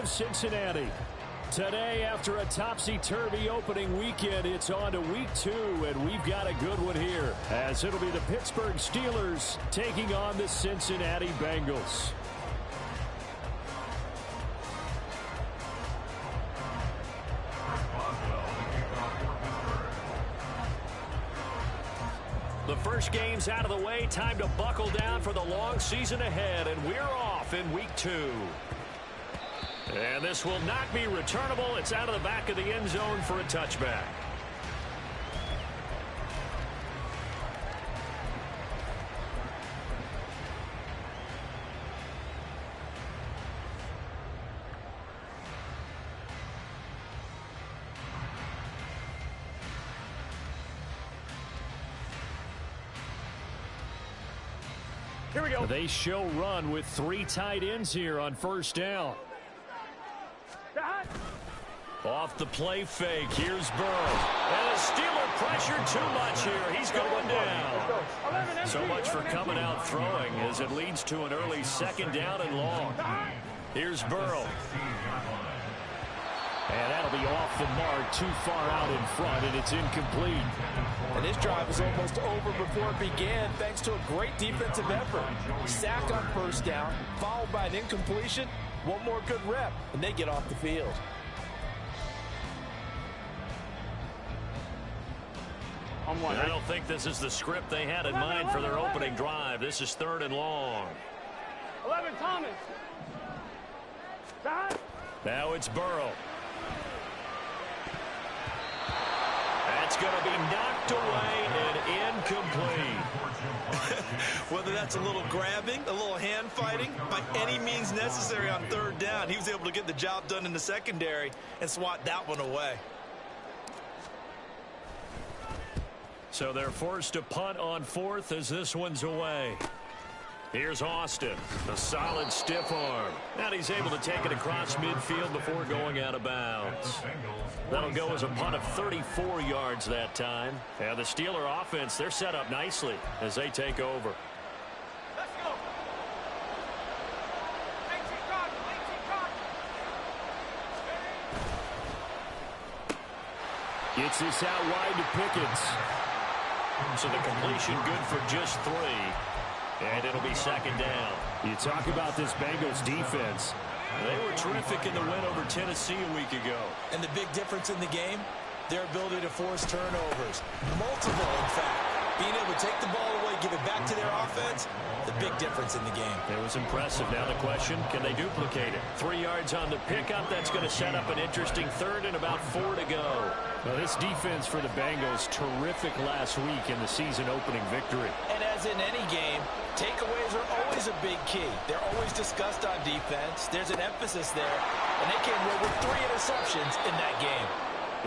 Cincinnati. Today, after a topsy-turvy opening weekend, it's on to week 2, and we've got a good one here, as it'll be the Pittsburgh Steelers taking on the Cincinnati Bengals. The first game's out of the way. Time to buckle down for the long season ahead, and we're off in week 2. And this will not be returnable. It's out of the back of the end zone for a touchback. Here we go. They show run with 3 tight ends here on first down. Off the play fake, here's Burrow. And the Steeler pressure too much here. He's going down. So much for coming out throwing as it leads to an early second down and long. Here's Burrow. And that'll be off the mark, too far out in front, and it's incomplete. And this drive was almost over before it began thanks to a great defensive effort. Sack on first down, followed by an incompletion. One more good rep, and they get off the field. I don't think this is the script they had in mind for their opening drive. This is 3rd and long. 11, Thomas. Now it's Burrow. That's going to be knocked away and incomplete. Whether that's a little grabbing, a little hand fighting, by any means necessary on 3rd down, he was able to get the job done in the secondary and swat that one away. So they're forced to punt on 4th as this one's away. Here's Austin, a solid stiff arm. Now he's able to take it across midfield before going out of bounds. That'll go as a punt of 34 yards that time. And the Steeler offense, they're set up nicely as they take over. Let's go. Gets this out wide to Pickens. So the completion good for just 3. And it'll be 2nd down. You talk about this Bengals defense. They were terrific in the win over Tennessee a week ago. And the big difference in the game, their ability to force turnovers. Multiple, in fact. Being able to take the ball away, give it back to their offense, the big difference in the game. It was impressive. Now the question, can they duplicate it? 3 yards on the pickup. That's going to set up an interesting 3rd and about 4 to go. Well, this defense for the Bengals, terrific last week in the season-opening victory. And as in any game, takeaways are always a big key. They're always discussed on defense. There's an emphasis there. And they came away with 3 interceptions in that game.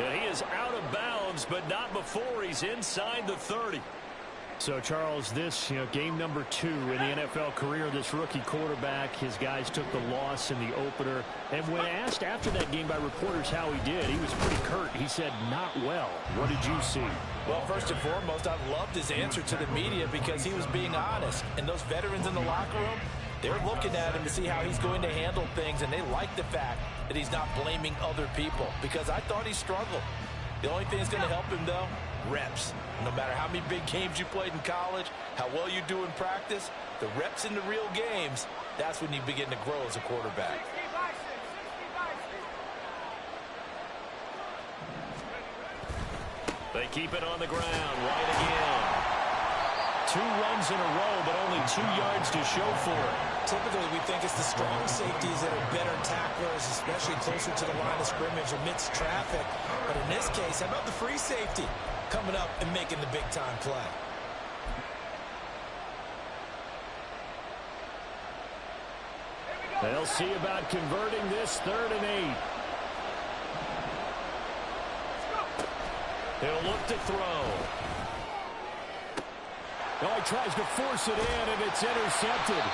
Yeah, he is out of bounds, but not before he's inside the 30. So, Charles, this, game number 2 in the NFL career, this rookie quarterback, his guys took the loss in the opener. And when asked after that game by reporters how he did, he was pretty curt. He said, not well. What did you see? Well, first and foremost, I loved his answer to the media because he was being honest. And those veterans in the locker room, they're looking at him to see how he's going to handle things, and they like the fact that he's not blaming other people because I thought he struggled. The only thing that's going to help him, though, reps. No matter how many big games you played in college, how well you do in practice, the reps in the real games, that's when you begin to grow as a quarterback. They keep it on the ground right again. 2 runs in a row, but only 2 yards to show for it. Typically, we think it's the strong safeties that are better tacklers, especially closer to the line of scrimmage amidst traffic. But in this case, how about the free safety coming up and making the big-time play? They'll see about converting this 3rd and 8. He'll look to throw. Oh, he tries to force it in, and it's intercepted.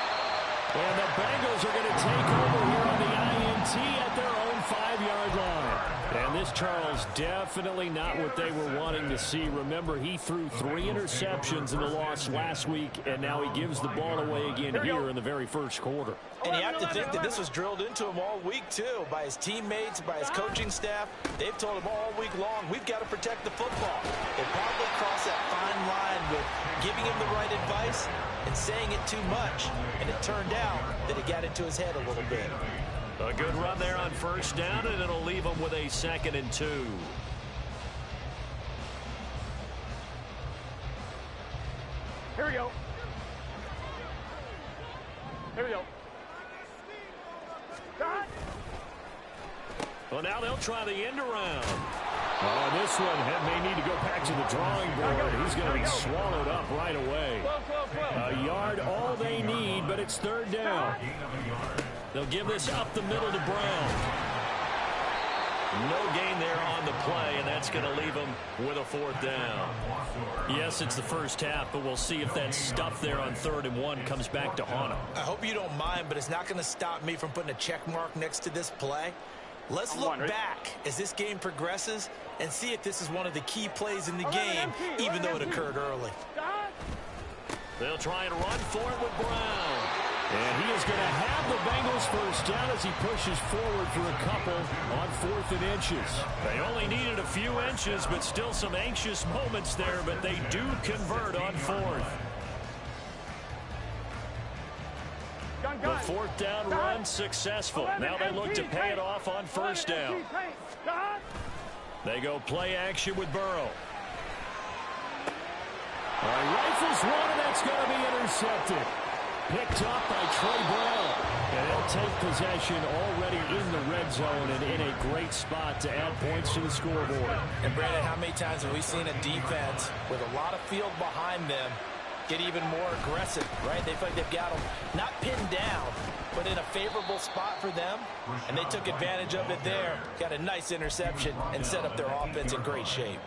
And the Bengals are going to take over here on the INT at their own 5-yard line. And this Charles, definitely not what they were wanting to see. Remember, he threw 3 interceptions in the loss last week, and now he gives the ball away again here in the very first quarter. And you have to think that this was drilled into him all week, too, by his teammates, by his coaching staff. They've told him all week long, we've got to protect the football. They probably crossed that fine line with giving him the right advice and saying it too much. And it turned out that it got into his head a little bit. A good run there on first down, and it'll leave him with a 2nd and 2. Here we go. Here we go. Well, now they'll try the end around. Oh, this one may need to go back to the drawing board. He's going to be swallowed up right away. A yard, all they need, but it's 3rd down. They'll give this up the middle to Brown. No gain there on the play, and that's going to leave him with a 4th down. Yes, it's the first half, but we'll see if that stuff there on 3rd and 1 comes back to haunt him. I hope you don't mind, but it's not going to stop me from putting a check mark next to this play. Let's look back as this game progresses and see if this is one of the key plays in the game, even though it occurred early. They'll try and run for it with Brown. And he is going to have the Bengals first down as he pushes forward for a couple on 4th and inches. They only needed a few inches, but still some anxious moments there, but they do convert on 4th. The 4th down run successful. Now they look to pay it off on first down. They go play action with Burrow. Rifles one, and that's going to be intercepted. Picked up by Trey Brown. And they'll take possession already in the red zone and in a great spot to add points to the scoreboard. And, Brandon, how many times have we seen a defense with a lot of field behind them get even more aggressive, right? They feel like they've got them not pinned down, but in a favorable spot for them, and they took advantage of it there. Got a nice interception and set up their offense in great shape.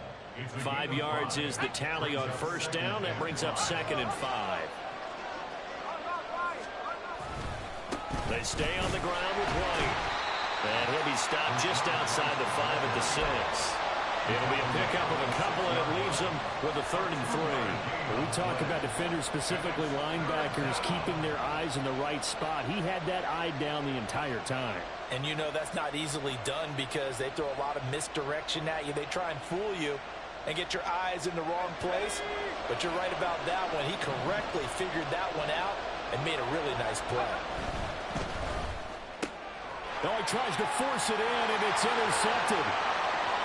5 yards is the tally on first down. That brings up 2nd and 5. They stay on the ground with White. And he'll be stopped just outside the 5 at the 6. It'll be a pickup of a couple, and it leaves them with a 3rd and 3. When we talk about defenders, specifically linebackers, keeping their eyes in the right spot. He had that eye down the entire time. And you know that's not easily done because they throw a lot of misdirection at you. They try and fool you and get your eyes in the wrong place. But you're right about that one. He correctly figured that one out and made a really nice play. Oh, he tries to force it in, and it's intercepted.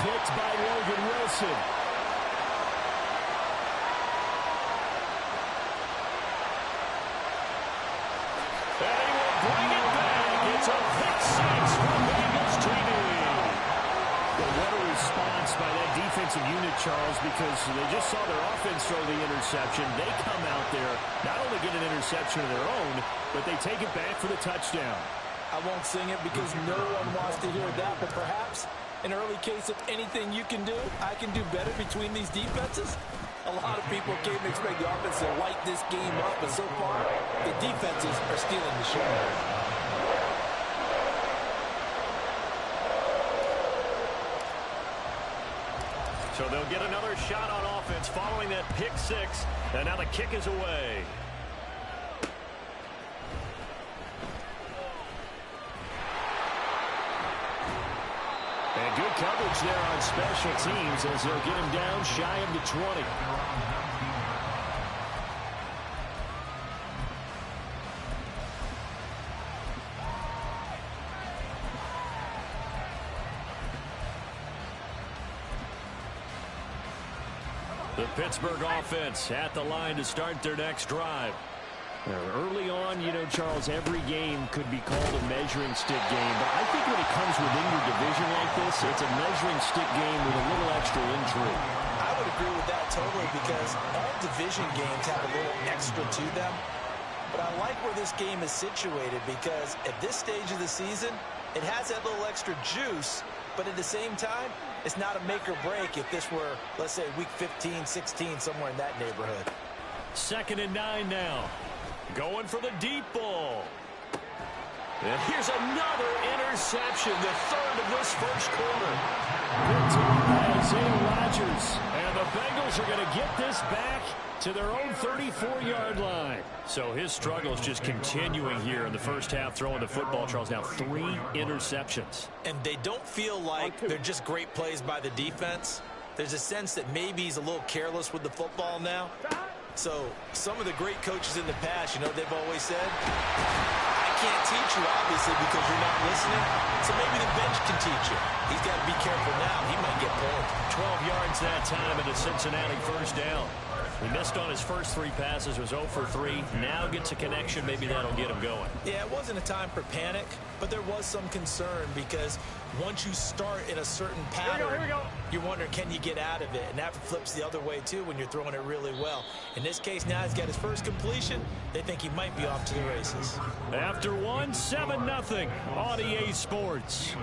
Picked by Logan Wilson. And he will bring it back. It's a pick 6 from Bengals TV. Well, what a response by that defensive unit, Charles, because they just saw their offense throw the interception. They come out there, not only get an interception of their own, but they take it back for the touchdown. I won't sing it because no one wants to hear that, but perhaps an early case of anything you can do, I can do better between these defenses. A lot of people came to expect the offense to light this game up, but so far, the defenses are stealing the show. So they'll get another shot on offense following that pick 6, and now the kick is away. And good coverage there on special teams as they'll get him down shy of the 20. The Pittsburgh offense at the line to start their next drive. Early on, you know, Charles, every game could be called a measuring stick game. But I think when it comes within your division like this, it's a measuring stick game with a little extra intrigue. I would agree with that totally because all division games have a little extra to them. But I like where this game is situated because at this stage of the season, it has that little extra juice. But at the same time, it's not a make or break if this were, let's say, week 15, 16, somewhere in that neighborhood. 2nd and 9 now. Going for the deep ball. And here's another interception, the third of this first quarter. Picked off by Isaiah Rodgers. And the Bengals are going to get this back to their own 34-yard line. So his struggles just continuing here in the first half, throwing the football. Charles, now 3 interceptions. And they don't feel like they're just great plays by the defense. There's a sense that maybe he's a little careless with the football now. So some of the great coaches in the past, you know, they've always said, I can't teach you, obviously, because you're not listening. So maybe the bench can teach you. He's got to be careful now. He might get pulled. 12 yards that time and a Cincinnati first down. He missed on his first 3 passes, was 0 for 3. Now gets a connection. Maybe that'll get him going. Yeah, it wasn't a time for panic, but there was some concern because once you start in a certain pattern, you're wondering, can you get out of it? And that flips the other way, too, when you're throwing it really well. In this case, now he's got his first completion. They think he might be off to the races. After 1, 7-0 on EA Sports.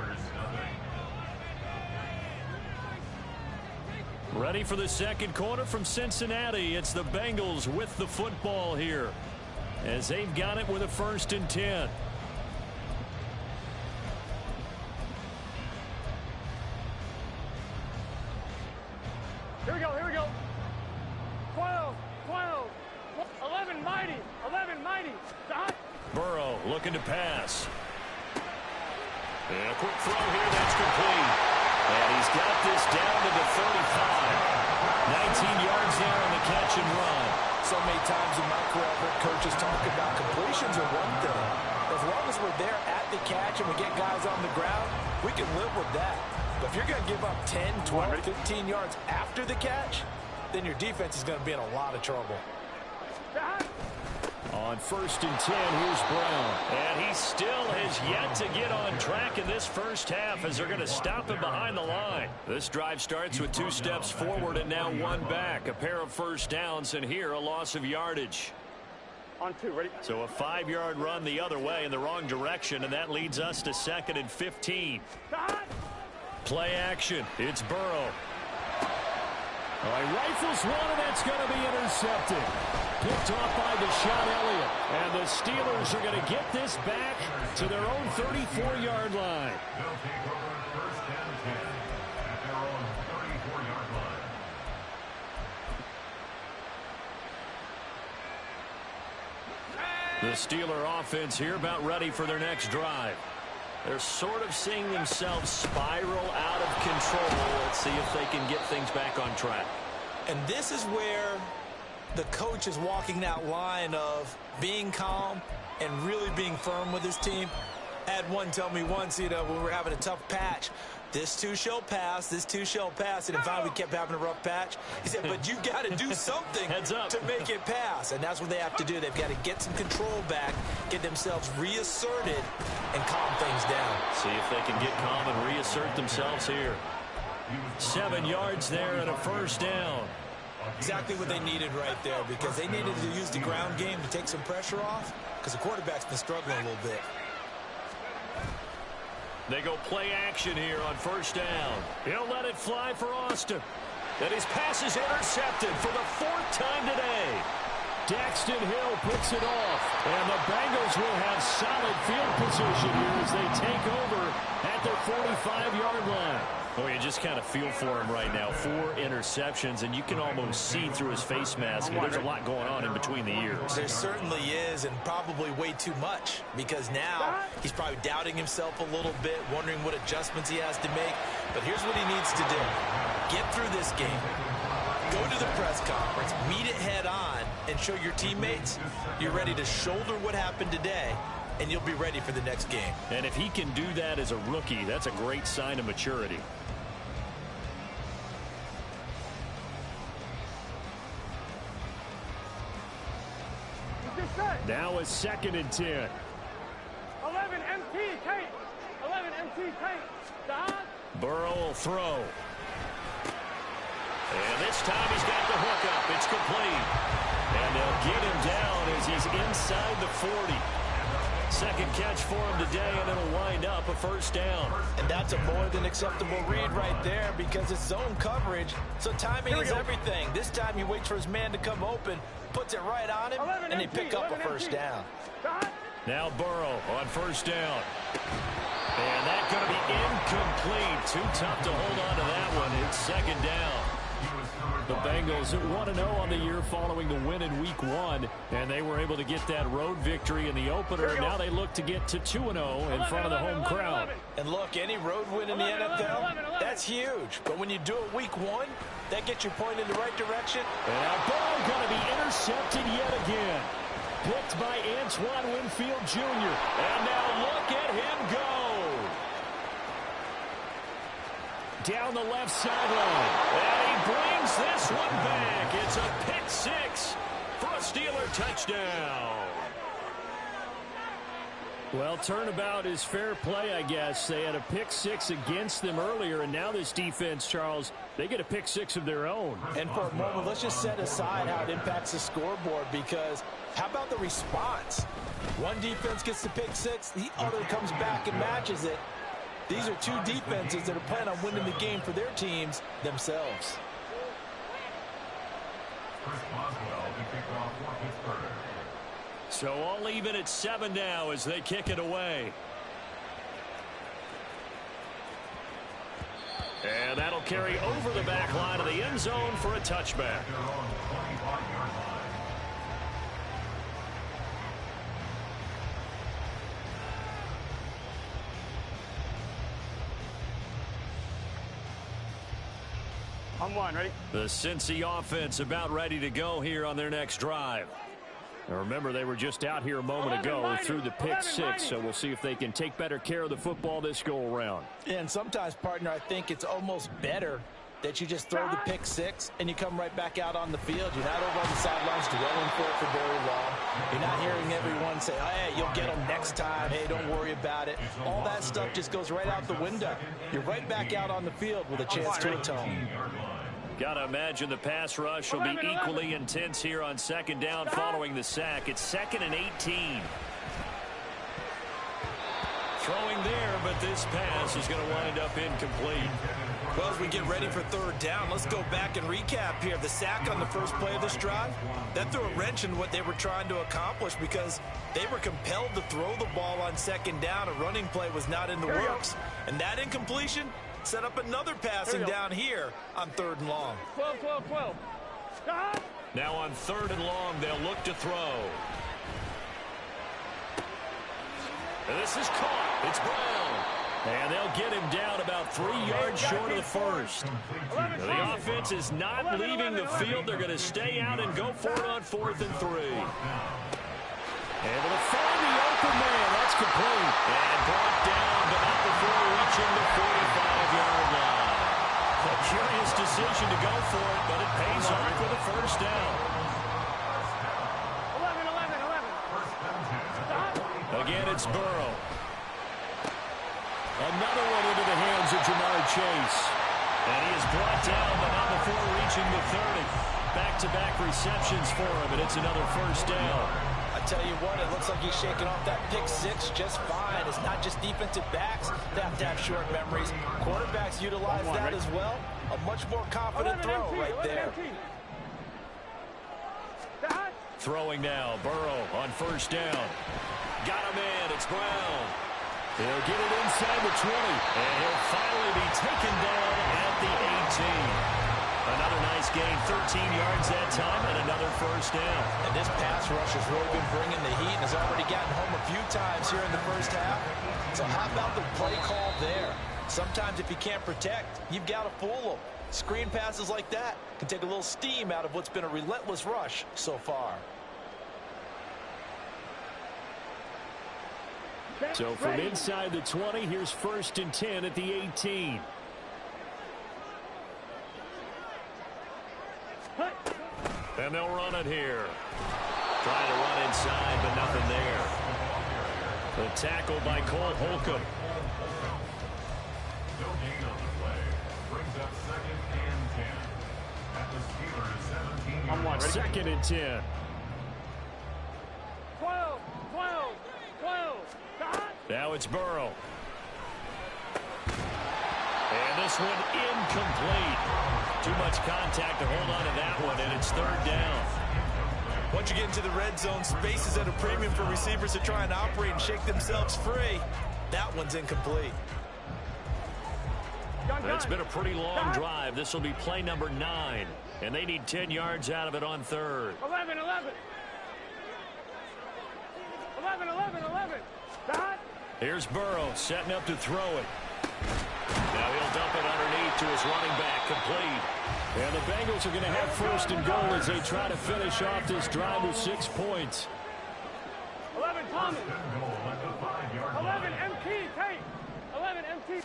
Ready for the second quarter from Cincinnati. It's the Bengals with the football here as they've got it with a 1st and 10. Here we go, here we go. 12, 11 mighty, 11 mighty. Burrow looking to pass. And a quick throw here, that's complete. And he's got this down to the 35. 19 yards there on the catch and run. So many times in my career, I've heard coaches talk about completions are one thing. As long as we're there at the catch and we get guys on the ground, we can live with that. But if you're going to give up 10, 12, 15 yards after the catch, then your defense is going to be in a lot of trouble. On 1st and 10, here's Brown. And he still has yet to get on track in this first half as they're going to stop him behind the line. This drive starts with 2 steps forward and now 1 back. A pair of first downs, and here a loss of yardage. On 2, ready? So a 5-yard run the other way in the wrong direction, and that leads us to 2nd and 15. Play action. It's Burrow. All right, rifles one, and that's going to be intercepted. Picked off by Deshaun Elliott. And the Steelers are going to get this back to their own 34-yard line. The Steeler offense here about ready for their next drive. They're sort of seeing themselves spiral out of control. Let's see if they can get things back on track. And this is where the coach is walking that line of being calm and really being firm with his team. I had one tell me once, you know, when we were having a tough patch, this too shall pass, this too shall pass. And in fact, we kept having a rough patch. He said, but you got to do something to make it pass. And that's what they have to do. They've got to get some control back, get themselves reasserted, and calm things down. See if they can get calm and reassert themselves here. 7 yards there and a first down. Exactly what they needed right there, because they needed to use the ground game to take some pressure off, because the quarterback's been struggling a little bit. They go play action here on first down. He'll let it fly for Austin. And his pass is intercepted for the 4th time today. Daxton Hill picks it off. And the Bengals will have solid field position here as they take over at their 45-yard line. Well, you just kind of feel for him right now. 4 interceptions, and you can almost see through his face mask. There's a lot going on in between the ears. There certainly is, and probably way too much, because now he's probably doubting himself a little bit, wondering what adjustments he has to make. But here's what he needs to do. Get through this game. Go to the press conference, meet it head on, and show your teammates you're ready to shoulder what happened today, and you'll be ready for the next game. And if he can do that as a rookie, that's a great sign of maturity. Now a 2nd and 10. 11 MT, Kate. 11 MT, Kate. Burrow will throw. And this time he's got the hook up. It's complete. And they'll get him down as he's inside the 40. Second catch for him today, and it'll wind up a first down. And that's a more than acceptable read right there, because it's zone coverage, so timing is everything. This time he waits for his man to come open, puts it right on him, and they pick up a first down. Now Burrow on first down. And that's going to be incomplete. Too tough to hold on to that one. It's second down. The Bengals 1-0 on the year following the win in Week 1. And they were able to get that road victory in the opener. Now they look to get to 2-0 in front of the home crowd. And look, any road win in the NFL, that's huge. But when you do it Week 1, that gets you pointed in the right direction. And now Burrow going to be intercepted yet again. Picked by Antoine Winfield Jr. And now look at him go. Down the left sideline. And he brings this one back. It's a pick six for a Steeler touchdown. Well, turnabout is fair play, I guess. They had a pick six against them earlier, and now this defense, Charles, they get a pick six of their own. And for a moment, let's just set aside how it impacts the scoreboard, because how about the response? One defense gets the pick six, the other comes back and matches it. These are two defenses that are planning on winning the game for their teams themselves. So all even at 7 now as they kick it away. And that'll carry over the back line of the end zone for a touchback. On one, ready? The Cincy offense about ready to go here on their next drive. Now remember, they were just out here a moment ago through the pick six, so we'll see if they can take better care of the football this go around. And sometimes, partner, I think it's almost better that you just throw the pick six and you come right back out on the field. You're not over on the sidelines dwelling for it for very long. You're not hearing everyone say, oh, hey, you'll get them next time. Hey, don't worry about it. All that stuff just goes right out the window. You're right back out on the field with a chance to atone. Got to imagine the pass rush will be equally intense here on second down following the sack. It's 2nd and 18. Throwing there, but this pass is going to wind up incomplete. Well, as we get ready for third down, let's go back and recap here. The sack on the first play of this drive, that threw a wrench in what they were trying to accomplish because they were compelled to throw the ball on second down. A running play was not in the works. And that incompletion set up another passing down here on 3rd and long. 12, 12, 12. Now on 3rd and long, they'll look to throw. And this is caught. It's Brown. And they'll get him down about 3 yards short of the first. The offense is not leaving the field. They're going to stay out and go for it on 4th and 3. Able to find the open man. That's complete. And brought down, but not before reaching the 45-yard line. A curious decision to go for it, but it pays off with a first down. 11. Again, it's Burrow. Another one into the hands of Jamar Chase. And he is brought down, but not before reaching the 30. Back-to-back receptions for him, and it's another first down. I tell you what, it looks like he's shaking off that pick six just fine. It's not just defensive backs that have to have short memories. Quarterbacks utilize that as well. A much more confident throw right there. Throwing now, Burrow on first down. Got him in, it's Brown. He'll get it inside the 20, and he'll finally be taken down at the 18. Another nice gain, 13 yards that time, and another first down. And this pass rush has really been bringing the heat and has already gotten home a few times here in the first half. So how about the play call there? Sometimes if you can't protect, you've got to fool them. Screen passes like that can take a little steam out of what's been a relentless rush so far. So from inside the 20, here's 1st and 10 at the 18. And they'll run it here. Trying to run inside, but nothing there. The tackle by Cole Holcomb. On one, ready? 2nd and 10. 12, 12, 12. Now it's Burrow. And this one incomplete. Too much contact to hold on to that one, and it's 3rd down. Once you get into the red zone, space is at a premium for receivers to try and operate and shake themselves free. That one's incomplete. It's been a pretty long drive. This will be play number 9. And they need 10 yards out of it on third. 11. 11. Here's Burrow setting up to throw it. Now he'll dump it underneath to his running back, complete. And the Bengals are going to have first and goal as they try to finish off this drive with 6 points. 11 Thomas. 11 MT Tate. 11 MT.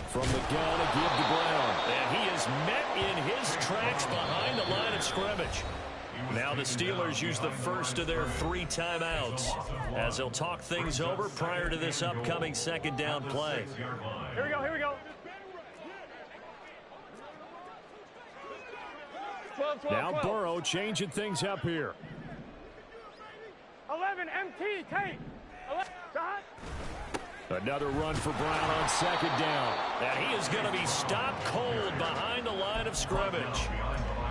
From the gun, a give to Brown. And he is met in his tracks behind the line of scrimmage. Now the Steelers use the first of their 3 timeouts as they'll talk things over prior to this upcoming second down play. Here we go. 12. Now Burrow changing things up here. 11 MT Tate. 11 Dot. Another run for Brown on second down. And he is going to be stopped cold behind the line of scrimmage.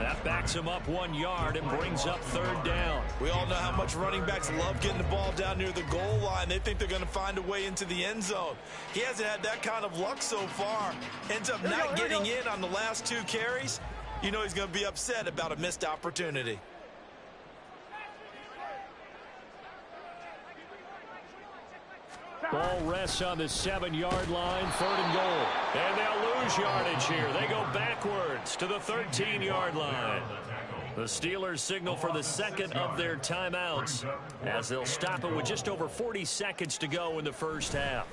That backs him up 1 yard and brings up third down. We all know how much running backs love getting the ball down near the goal line. They think they're going to find a way into the end zone. He hasn't had that kind of luck so far. Ends up not getting in on the last 2 carries. You know he's going to be upset about a missed opportunity. Ball rests on the 7-yard line, third and goal. And they'll lose yardage here. They go backwards to the 13-yard line. The Steelers signal for the second of their timeouts as they'll stop it with just over 40 seconds to go in the first half.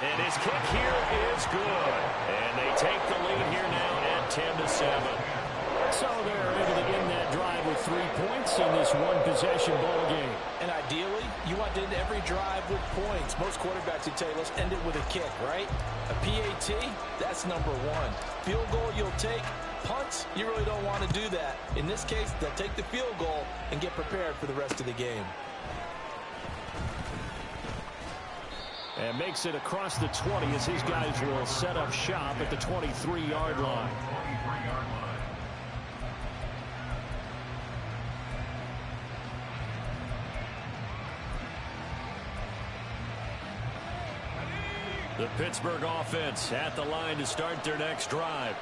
And his kick here is good. And they take the lead here now at 10-7. So they're able to end that drive with 3 points in this one-possession ball game. And ideally, you want to end every drive with points. Most quarterbacks would tell you, let's end it with a kick, right? A PAT, that's number 1. Field goal you'll take. Punts, you really don't want to do that. In this case, they'll take the field goal and get prepared for the rest of the game. And makes it across the 20 as his guys will set up shop at the 23-yard line. The Pittsburgh offense at the line to start their next drive.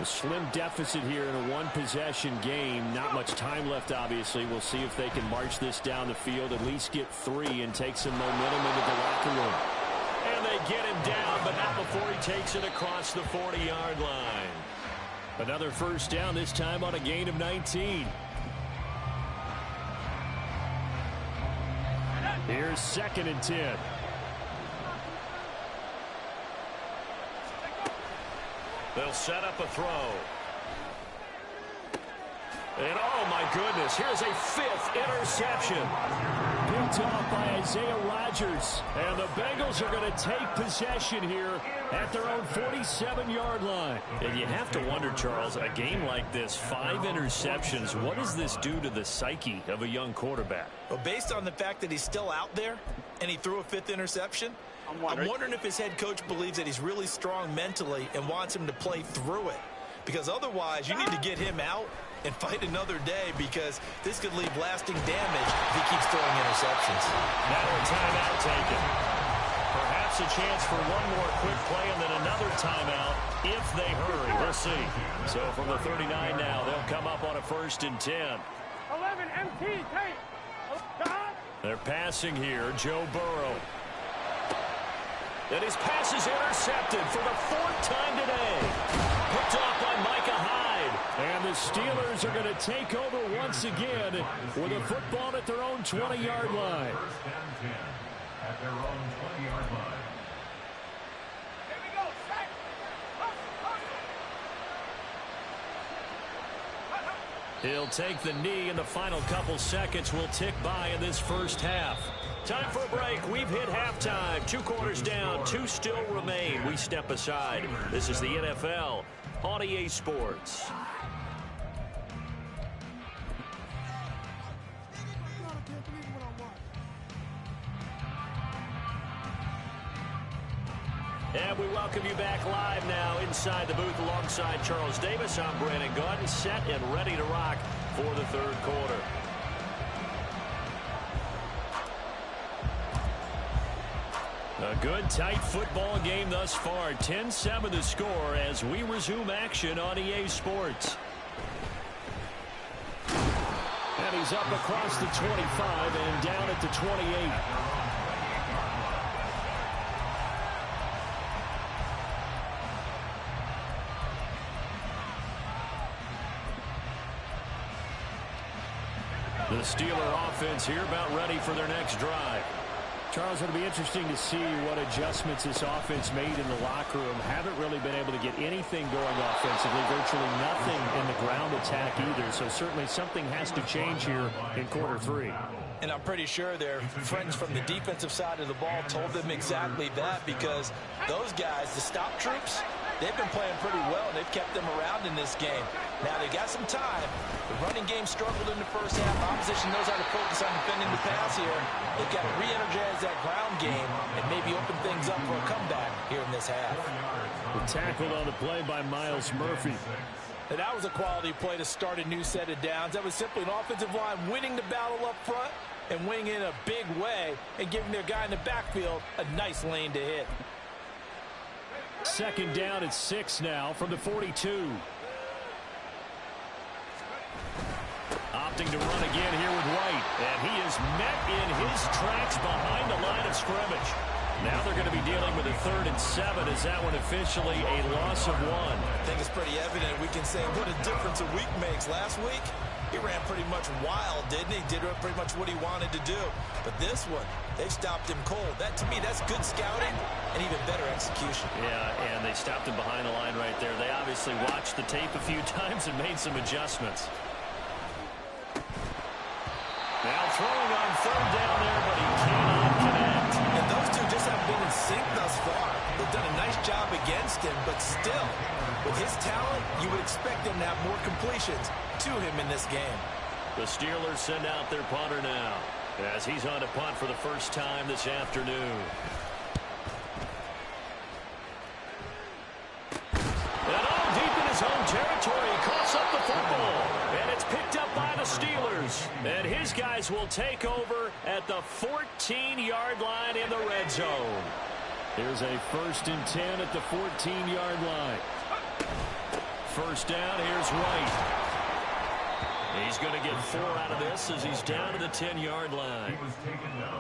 A slim deficit here in a one-possession game. Not much time left, obviously. We'll see if they can march this down the field, at least get 3 and take some momentum into the locker room. And they get him down, but not before he takes it across the 40-yard line. Another first down, this time on a gain of 19. Here's 2nd and 10. They'll set up a throw. And oh my goodness, here's a 5th interception. Picked off by Isaiah Rodgers. And the Bengals are going to take possession here at their own 47-yard line. And you have to wonder, Charles, a game like this, 5 interceptions, what does this do to the psyche of a young quarterback? Well, based on the fact that he's still out there and he threw a 5th interception, I'm wondering if his head coach believes that he's really strong mentally and wants him to play through it. Because otherwise, you need to get him out and fight another day, because this could leave lasting damage if he keeps throwing interceptions. Now a timeout taken. Perhaps a chance for one more quick play and then another timeout if they hurry. We'll see. So from the 39 now, they'll come up on a 1st and 10. 11 MT Tate. They're passing here, Joe Burrow. And his pass is intercepted for the 4th time today. Picked off by Micah Hyde. And the Steelers are going to take over once again with a football at their own 20-yard line. At their own 20-yard line. He'll take the knee, and the final couple seconds will tick by in this first half. Time for a break. We've hit halftime. 2 quarters down, 2 still remain. We step aside. This is the NFL on EA Sports. And we welcome you back live now inside the booth alongside Charles Davis. I'm Brandon Gaudin, set and ready to rock for the third quarter. A good, tight football game thus far. 10-7 the score as we resume action on EA Sports. And he's up across the 25 and down at the 28. The Steeler offense here about ready for their next drive. Charles, it'll be interesting to see what adjustments this offense made in the locker room. Haven't really been able to get anything going offensively, virtually nothing in the ground attack either. So certainly something has to change here in quarter three. And I'm pretty sure their friends from the defensive side of the ball told them exactly that, because those guys, the stop troops, they've been playing pretty well, and they've kept them around in this game. Now, they got some time. The running game struggled in the first half. Opposition knows how to focus on defending the pass here. They've got to re-energize that ground game and maybe open things up for a comeback here in this half. Tackled on the play by Miles Murphy. And that was a quality play to start a new set of downs. That was simply an offensive line winning the battle up front and winning in a big way and giving their guy in the backfield a nice lane to hit. Second down at 6 now from the 42. Opting to run again here with White. And he is met in his tracks behind the line of scrimmage. Now they're going to be dealing with a 3rd and 7. Is that one officially a loss of 1? I think it's pretty evident. We can say what a difference a week makes. Last week, he ran pretty much wild, didn't he? Did pretty much what he wanted to do. But this one, they stopped him cold. That, to me, that's good scouting and even better execution. Yeah, and they stopped him behind the line right there. They obviously watched the tape a few times and made some adjustments. Now throwing on 3rd down there, but he cannot connect. And those two just haven't been in sync thus far. They've done a nice job against him, but still, with his talent, you would expect him to have more completions to him in this game. The Steelers send out their punter now as he's on to punt for the first time this afternoon. And all deep in his own territory, he coughs up the football. And it's picked up by the Steelers. And his guys will take over at the 14-yard line in the red zone. Here's a 1st and 10 at the 14-yard line. First down, here's White. He's going to get 4 out of this as he's down to the 10-yard line.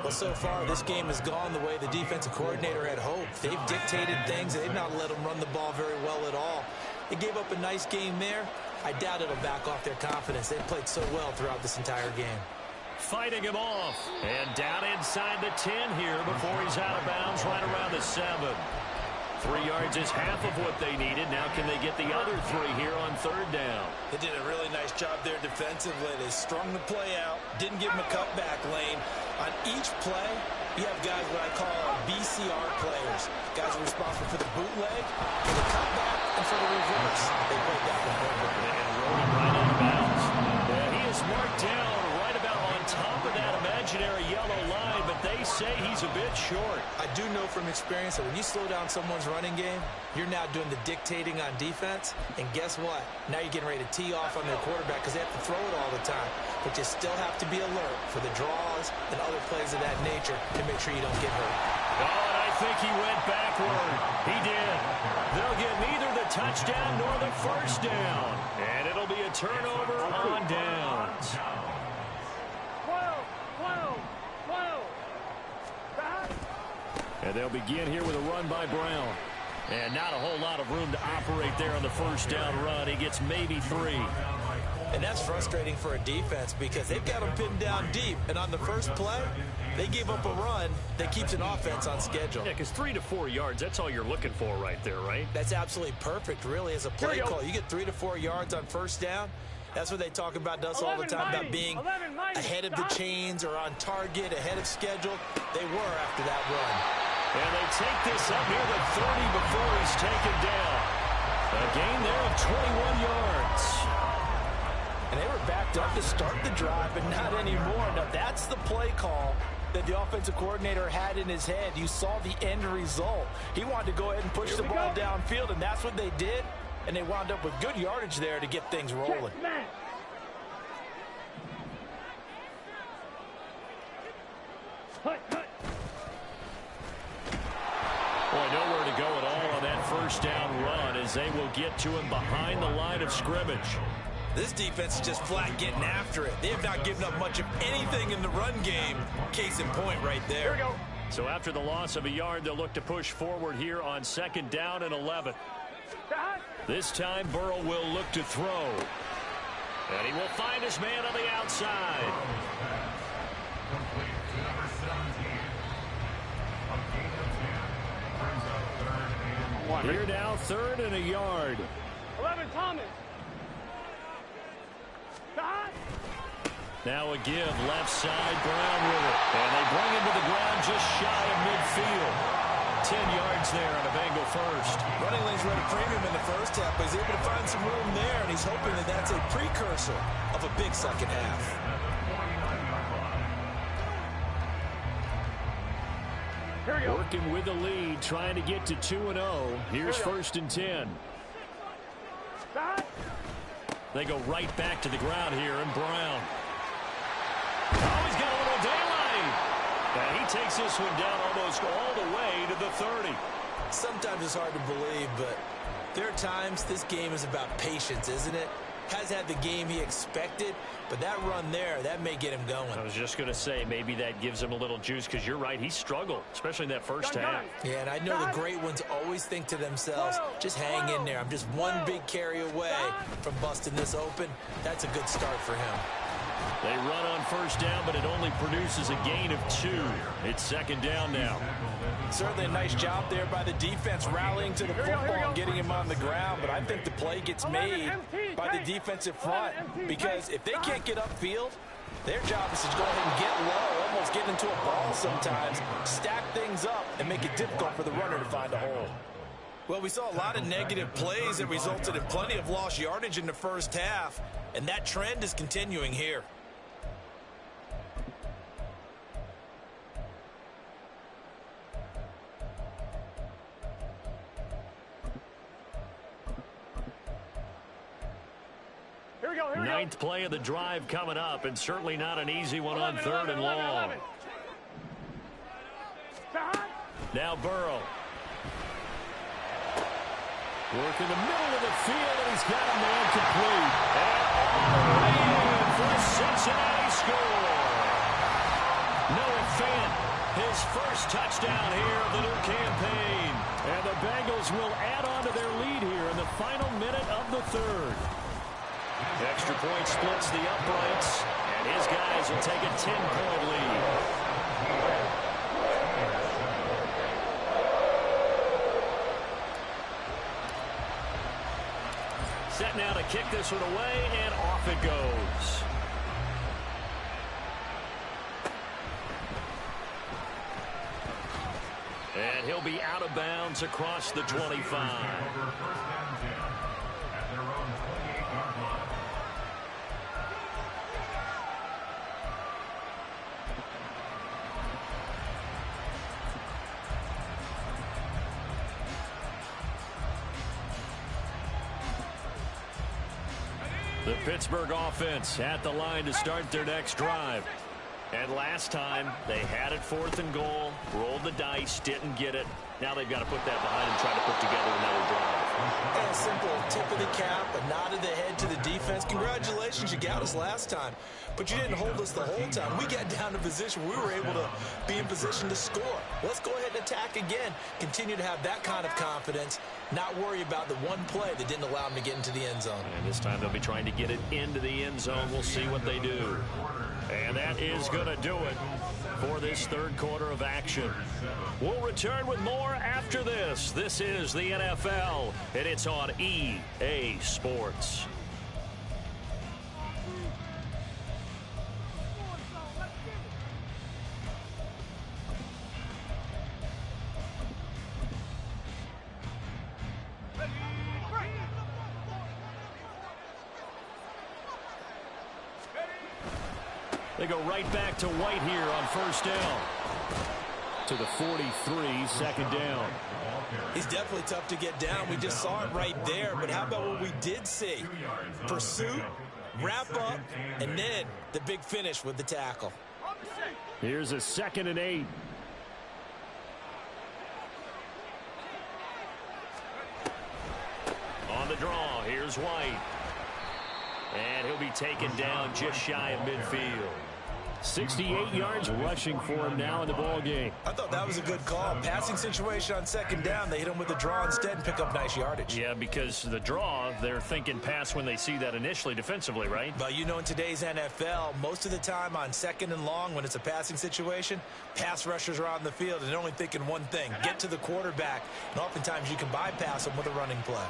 Well, so far, this game has gone the way the defensive coordinator had hoped. They've dictated things. They've not let them run the ball very well at all. They gave up a nice game there. I doubt it'll back off their confidence. They've played so well throughout this entire game. Fighting him off. And down inside the 10 here before he's out of bounds right around the 7. 3 yards is half of what they needed. Now can they get the other 3 here on 3rd down? They did a really nice job there defensively. They strung the play out, didn't give him a cutback lane. On each play, you have guys what I call BCR players. Guys are responsible for the bootleg, for the cutback, and for the reverse. They played that one perfectly. And rode him right out of bounds. And he is marked down right about on top of that imaginary yellow line, but they say he's a bit short. I do know from experience that when you slow down someone's running game, you're now doing the dictating on defense, and guess what? Now you're getting ready to tee off on their quarterback because they have to throw it all the time. But you still have to be alert for the draws and other plays of that nature to make sure you don't get hurt. Oh, and I think he went backward. He did. They'll get neither the touchdown nor the first down. And it'll be a turnover on downs. 12. Back. And they'll begin here with a run by Brown. And not a whole lot of room to operate there on the first down run. He gets maybe 3. And that's frustrating for a defense because they've got them pinned down deep. And on the first play, they give up a run that keeps an offense on schedule. Yeah, because 3 to 4 yards, that's all you're looking for right there, right? That's absolutely perfect, really, as a play call. You get 3 to 4 yards on first down. That's what they talk about us all the time, about being ahead of the chains or on target, ahead of schedule. They were after that run. And they take this up near the 30 before he's taken down. A gain there of 21 yards. And they were backed up to start the drive, but not anymore. Now, that's the play call that the offensive coordinator had in his head. You saw the end result. He wanted to go ahead and push the ball downfield, and that's what they did. And they wound up with good yardage there to get things rolling. Boy, nowhere to go at all on that first down run as they will get to him behind the line of scrimmage. This defense is just flat getting after it. They have not given up much of anything in the run game. Case in point right there. Here we go. So after the loss of a yard, they'll look to push forward here on 2nd down and 11. This time, Burrow will look to throw. And he will find his man on the outside. Here now, 3rd and a yard. 11, Thomas. Now a give, left side, Brown with it. And they bring him to the ground just shy of midfield. 10 yards there on a Bengal first. Running lanes run a premium in the first half, but he's able to find some room there, and he's hoping that that's a precursor of a big second half. Here we go. Working with the lead, trying to get to 2-0. Here's 1st and 10. They go right back to the ground here, and Brown. Oh, he's got a little daylight. And he takes this one down almost all the way to the 30. Sometimes it's hard to believe, but there are times this game is about patience, isn't it? Has had the game he expected, but that run there, that may get him going. I was just going to say, maybe that gives him a little juice, because you're right, he struggled, especially in that first half. Yeah, and I know the great ones always think to themselves, just hang in there. I'm just one big carry away from busting this open. That's a good start for him. They run on 1st down, but it only produces a gain of 2. It's 2nd down now. Certainly a nice job there by the defense rallying to the football and getting him on the ground, but I think the play gets made by the defensive front, because if they can't get upfield, their job is to go ahead and get low, almost get into a ball sometimes, stack things up, and make it difficult for the runner to find a hole. Well, we saw a lot of negative plays that resulted in plenty of lost yardage in the first half, and that trend is continuing here. Ninth play of the drive coming up, and certainly not an easy one on 3rd and long. Now Burrow. Work in the middle of the field, and he's got a man complete. And all the way in for a Cincinnati score. Noah Fant, his first touchdown here of the new campaign. And the Bengals will add on to their lead here in the final minute of the 3rd. Extra point splits the uprights, and his guys will take a 10-point lead. Set now to kick this one away, and off it goes. And he'll be out of bounds across the 25. The Pittsburgh offense at the line to start their next drive. And last time, they had it 4th and goal, rolled the dice, didn't get it. Now they've got to put that behind and try to put together another drive. And a simple tip of the cap, a nod of the head to the defense. Congratulations, you got us last time. But you didn't hold us the whole time. We got down to position. We were able to be in position to score. Let's go ahead and attack again. Continue to have that kind of confidence. Not worry about the one play that didn't allow them to get into the end zone. And this time they'll be trying to get it into the end zone. We'll see what they do. And that is going to do it for this 3rd quarter of action. We'll return with more after this. This is the NFL, and it's on EA Sports. They go right back to White here on 1st down. To the 43, 2nd down. He's definitely tough to get down. We just saw it right there. But how about what we did see? Pursuit, wrap up, and then the big finish with the tackle. Here's a 2nd and 8. On the draw, here's White. And he'll be taken down just shy of midfield. 68 yards rushing for him now in the ball game. I thought that was a good call. Passing situation on 2nd down. They hit him with a draw instead and pick up nice yardage. Yeah, because the draw, they're thinking pass when they see that initially defensively, right? But you know, in today's NFL, most of the time on 2nd and long, when it's a passing situation, pass rushers are on the field and they're only thinking one thing: get to the quarterback. And oftentimes you can bypass them with a running play.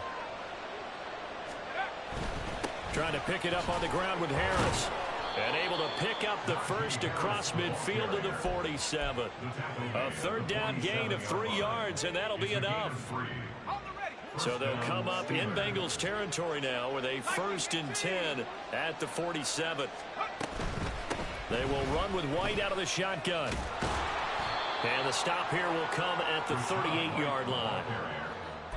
Trying to pick it up on the ground with Harris. And able to pick up the first across midfield to the 47. A 3rd down gain of 3 yards, and that'll be enough. So they'll come up in Bengals territory now with a 1st and 10 at the 47. They will run with White out of the shotgun. And the stop here will come at the 38-yard line.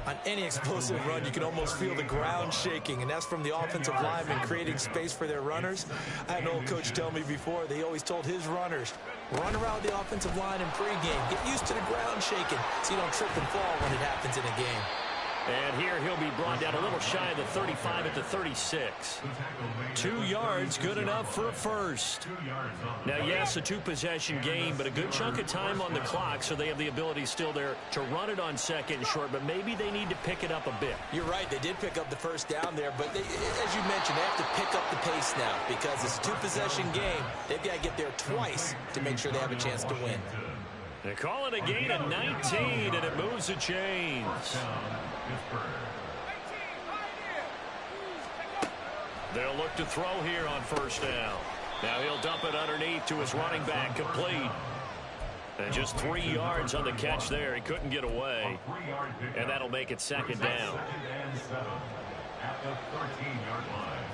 On any explosive run, you can almost feel the ground shaking, and that's from the offensive linemen creating space for their runners. I had an old coach tell me before, they always told his runners, run around the offensive line in pregame. Get used to the ground shaking so you don't trip and fall when it happens in a game. And here he'll be brought down a little shy of the 35 at the 36. 2 yards, good enough for a first. Now, yes, a 2-possession game, but a good chunk of time on the clock, so they have the ability still there to run it on 2nd and short, but maybe they need to pick it up a bit. You're right. They did pick up the first down there, but as you mentioned, they have to pick up the pace now because it's a 2-possession game. They've got to get there twice to make sure they have a chance to win. They call it a gain of 19, and it moves the chains. They'll look to throw here on 1st down. Now he'll dump it underneath to his running back, complete. And just 3 yards on the catch there. He couldn't get away. And that'll make it 2nd down. At the 13-yard line.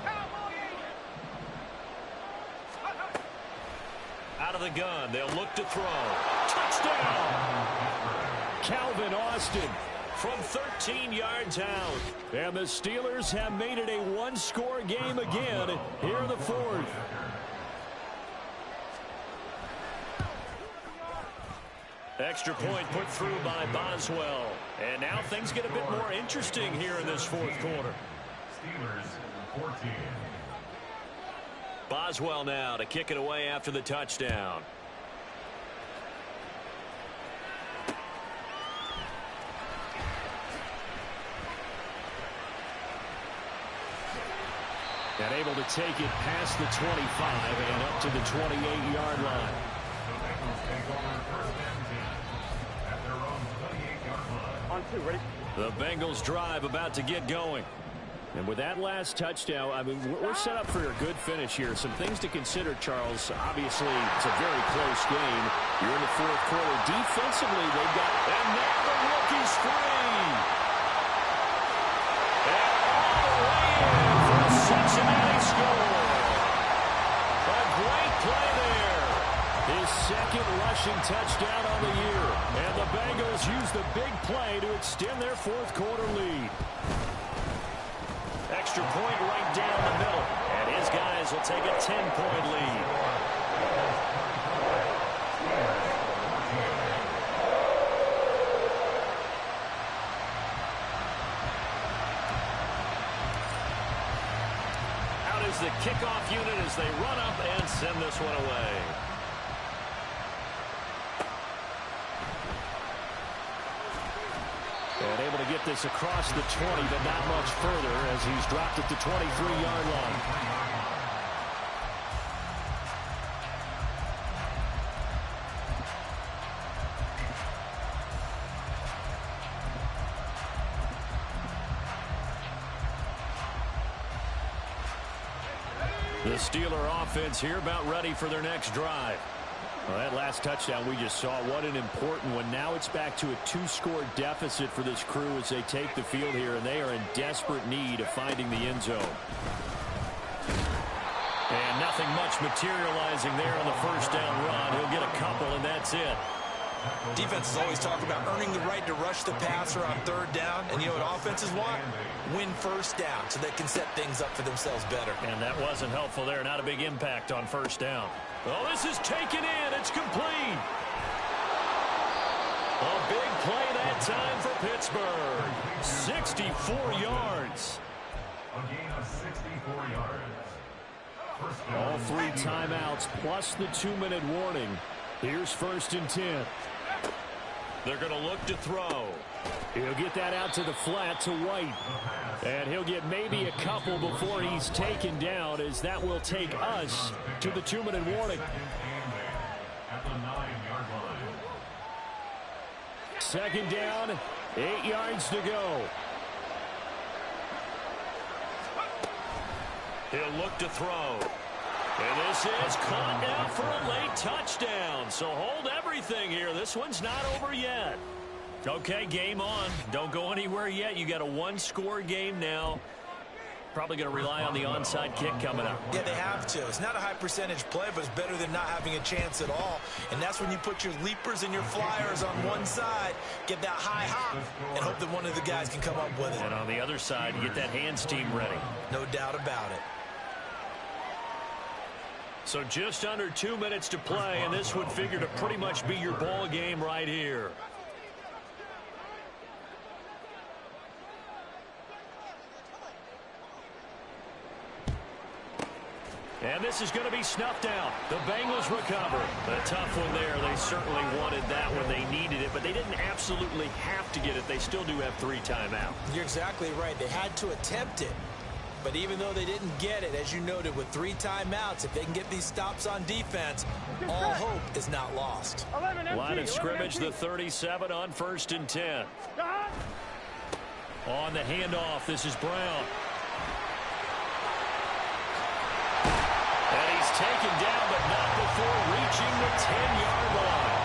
Out of the gun, they'll look to throw. Touchdown! Calvin Austin from 13 yards out. And the Steelers have made it a 1-score game again here in the 4th. Extra point put through by Boswell. And now things get a bit more interesting here in this 4th quarter. Steelers 14. Boswell now to kick it away after the touchdown. And able to take it past the 25 and up to the 28-yard line. The Bengals take over 1st and 10 at their own 28-yard line. On 2, ready? The Bengals drive about to get going. And with that last touchdown, I mean, we're set up for a good finish here. Some things to consider, Charles. Obviously, it's a very close game. You're in the 4th quarter. Defensively, they've got... And now the rookie's free! And all the way in for a Cincinnati score! A great play there. His 2nd rushing touchdown on the year. And the Bengals use the big play to extend their 4th quarter lead. Extra point right down the middle. And his guys will take a 10-point lead. Out is the kickoff unit as they run up and send this one away. And able to get this across the 20, but not much further as he's dropped at the 23-yard line. The Steeler offense here about ready for their next drive. Well, that last touchdown we just saw, what an important one. Now it's back to a 2-score deficit for this crew as they take the field here, and they are in desperate need of finding the end zone. And nothing much materializing there on the 1st down run. He'll get a couple, and that's it. Defenses always talk about earning the right to rush the passer on third down. And you know what offenses want? Win first down so they can set things up for themselves better. And that wasn't helpful there. Not a big impact on first down. Oh, this is taken in. It's complete. A big play that time for Pittsburgh. 64 yards. A gain of 64 yards. All 3 timeouts plus the 2-minute warning. Here's 1st and 10. They're going to look to throw. He'll get that out to the flat to White. And he'll get maybe a couple before he's taken down, as that will take us to the 2-minute warning. At the 9-yard line. 2nd down, 8 yards to go. He'll look to throw. And this is caught now for a late touchdown. So hold everything here. This one's not over yet. Okay, game on. Don't go anywhere yet. You got a 1-score game now. Probably going to rely on the onside kick coming up. Yeah, they have to. It's not a high percentage play, but it's better than not having a chance at all. And that's when you put your leapers and your flyers on one side, get that high hop, and hope that one of the guys can come up with it. And on the other side, you get that hands team ready. No doubt about it. So just under 2 minutes to play, and this would figure to pretty much be your ball game right here. And this is going to be snuffed out. The Bengals recover. A tough one there. They certainly wanted that when they needed it, but they didn't absolutely have to get it. They still do have 3 timeouts. You're exactly right. They had to attempt it. But even though they didn't get it, as you noted, with 3 timeouts, if they can get these stops on defense, all hope is not lost. Line of scrimmage, the 37 on 1st and 10. On the handoff, this is Brown. And he's taken down, but not before reaching the 10-yard line.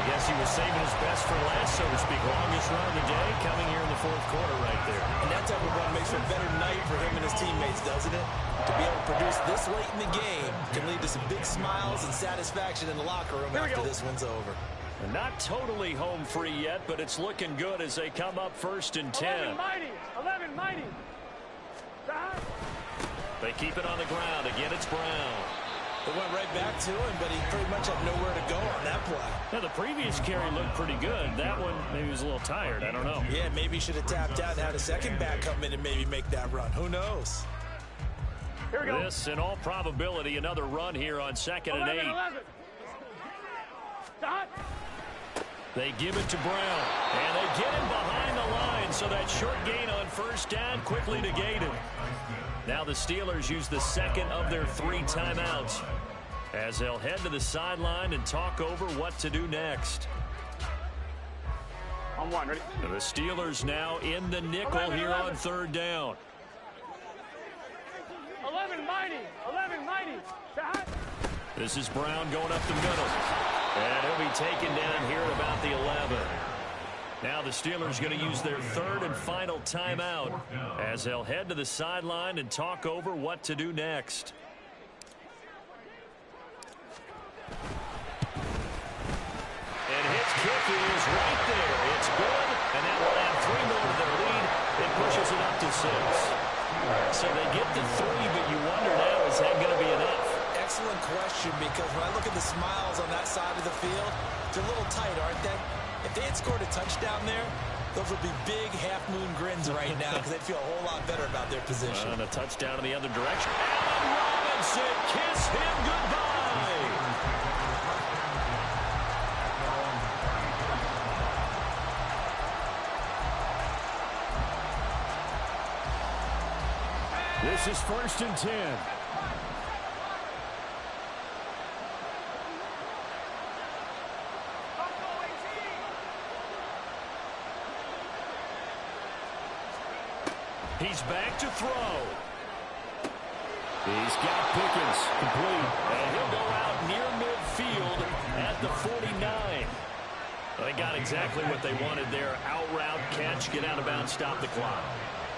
I guess he was saving his best for last, so to speak. Longest run of the day coming here in the 4th quarter right there. And that type of run makes for a better night for him and his teammates, doesn't it? To be able to produce this late in the game can lead to some big smiles and satisfaction in the locker room after this one's over. And not totally home free yet, but it's looking good as they come up 1st and 10. 11 mighty. 11 mighty. They keep it on the ground. Again, it's Brown. It went right back to him, but he pretty much had nowhere to go on that play. Now, the previous carry looked pretty good. That one, maybe he was a little tired. I don't know. Yeah, maybe he should have tapped out and had a second back come in and maybe make that run. Who knows? Here we go. This, in all probability, another run here on 2nd and 8. 11. Stop. They give it to Brown, and they get him behind the line, so that short gain on 1st down quickly negated. Now the Steelers use the 2nd of their 3 timeouts as they'll head to the sideline and talk over what to do next. On 1, ready? The Steelers now in the nickel here on 3rd down. 11 mighty. 11 mighty. Stop. This is Brown going up the middle. And he'll be taken down here at about the 11. Now the Steelers going to use their 3rd and final timeout as they'll head to the sideline and talk over what to do next. And his kick is right there. It's good, and that will add 3 more to their lead. It pushes it up to 6. So they get to 3, but you wonder now, is that going to be enough? Excellent question, because when I look at the smiles on that side of the field, they're a little tight, aren't they? If they had scored a touchdown there, those would be big half-moon grins right now because they'd feel a whole lot better about their position. And a touchdown in the other direction. Allen Robinson, kiss him goodbye. This is 1st and 10. He's back to throw. He's got Pickens complete. And he'll go out near midfield at the 49. They got exactly what they wanted there. Out route, catch, get out of bounds, stop the clock.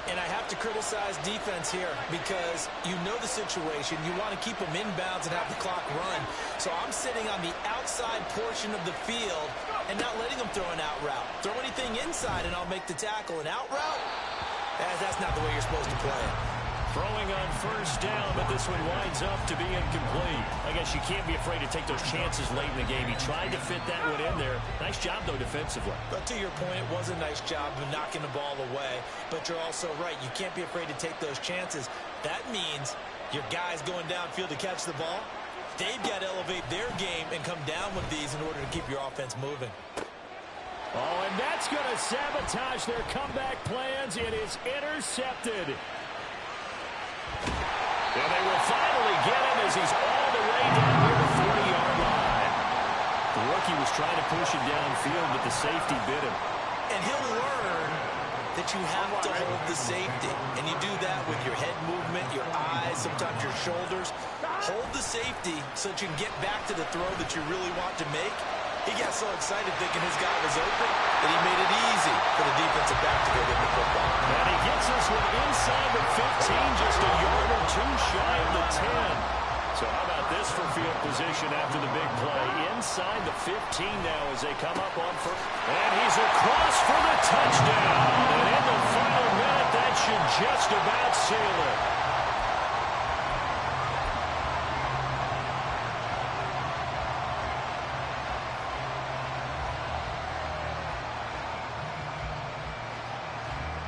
And I have to criticize defense here because you know the situation. You want to keep them inbounds and have the clock run. So I'm sitting on the outside portion of the field and not letting them throw an out route. Throw anything inside, and I'll make the tackle. An out route? That's not the way you're supposed to play it. Throwing on first down, but this one winds up to be incomplete. I guess you can't be afraid to take those chances late in the game. He tried to fit that one in there. Nice job, though, defensively. But to your point, it was a nice job of knocking the ball away. But you're also right. You can't be afraid to take those chances. That means your guys going downfield to catch the ball, they've got to elevate their game and come down with these in order to keep your offense moving. Oh, and that's going to sabotage their comeback plans. It is intercepted. And they will finally get him as he's all the way down near the 40-yard line. The rookie was trying to push him downfield, but the safety bit him. And he'll learn that you have to hold the safety. And you do that with your head movement, your eyes, sometimes your shoulders. Hold the safety so that you can get back to the throw that you really want to make. He got so excited thinking his guy was open that he made it easy for the defensive back to go get the football. And he gets this one inside the 15, just a yard or two shy of the 10. So how about this for field position after the big play? Inside the 15 now as they come up on first. And he's across for the touchdown. And in the final minute, that should just about seal it.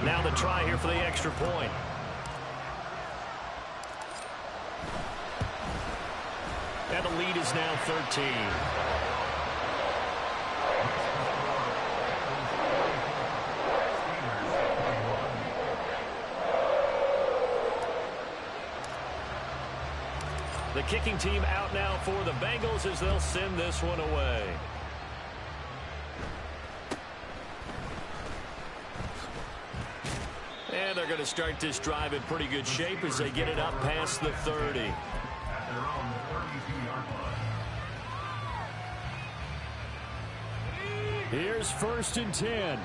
Now the try here for the extra point. And the lead is now 13. The kicking team out now for the Bengals as they'll send this one away. And they're going to start this drive in pretty good shape as they get it up past the 30. At their own 32-yard line. Here's 1st and 10.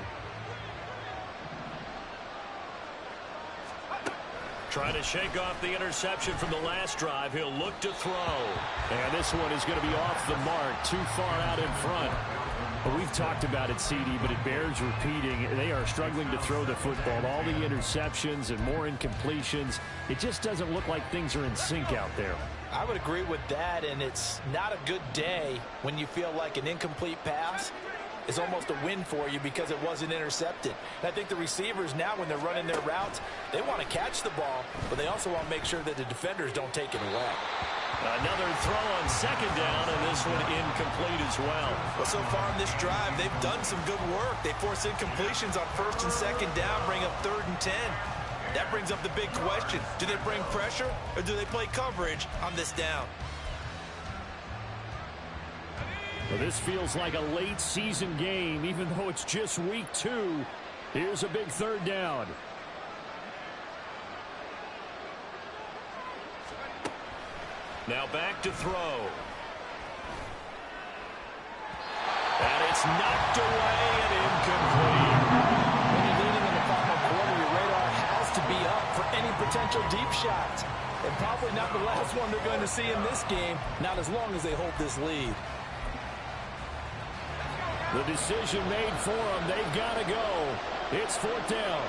Trying to shake off the interception from the last drive. He'll look to throw. And this one is going to be off the mark, too far out in front. Well, we've talked about it, CD, but it bears repeating. They are struggling to throw the football. All the interceptions and more incompletions. It just doesn't look like things are in sync out there. I would agree with that, and it's not a good day when you feel like an incomplete pass is almost a win for you because it wasn't intercepted. And I think the receivers now, when they're running their routes, they want to catch the ball, but they also want to make sure that the defenders don't take it away. Another throw on second down, and this one incomplete as well. Well, so far in this drive, they've done some good work. They force incompletions on 1st and 2nd down, bring up 3rd and 10. That brings up the big question. Do they bring pressure, or do they play coverage on this down? Well, this feels like a late season game, even though it's just week 2. Here's a big 3rd down. Now back to throw. And it's knocked away and incomplete. When you're leading in the final quarter, your radar has to be up for any potential deep shots. And probably not the last one they're going to see in this game, not as long as they hold this lead. The decision made for them. They've got to go. It's 4th down.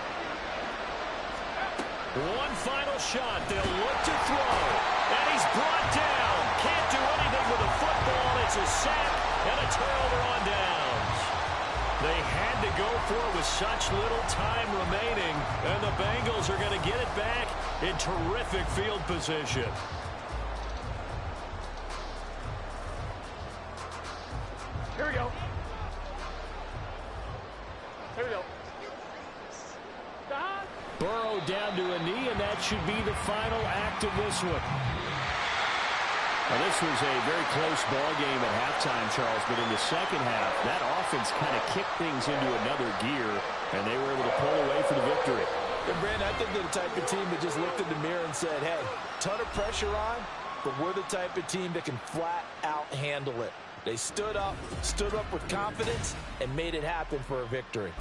One final shot. They'll look to throw. And he's brought down. Can't do anything with the football. It's a sack and a turnover on downs. They had to go for it with such little time remaining. And the Bengals are going to get it back in terrific field position. Here we go. Here we go. Burrow down to a knee, and that should be the final act of this one. Now, this was a very close ball game at halftime, Charles, but in the second half, that offense kind of kicked things into another gear, and they were able to pull away for the victory. And Brandon, I think they're the type of team that just looked in the mirror and said, hey, ton of pressure on, but we're the type of team that can flat out handle it. They stood up with confidence, and made it happen for a victory.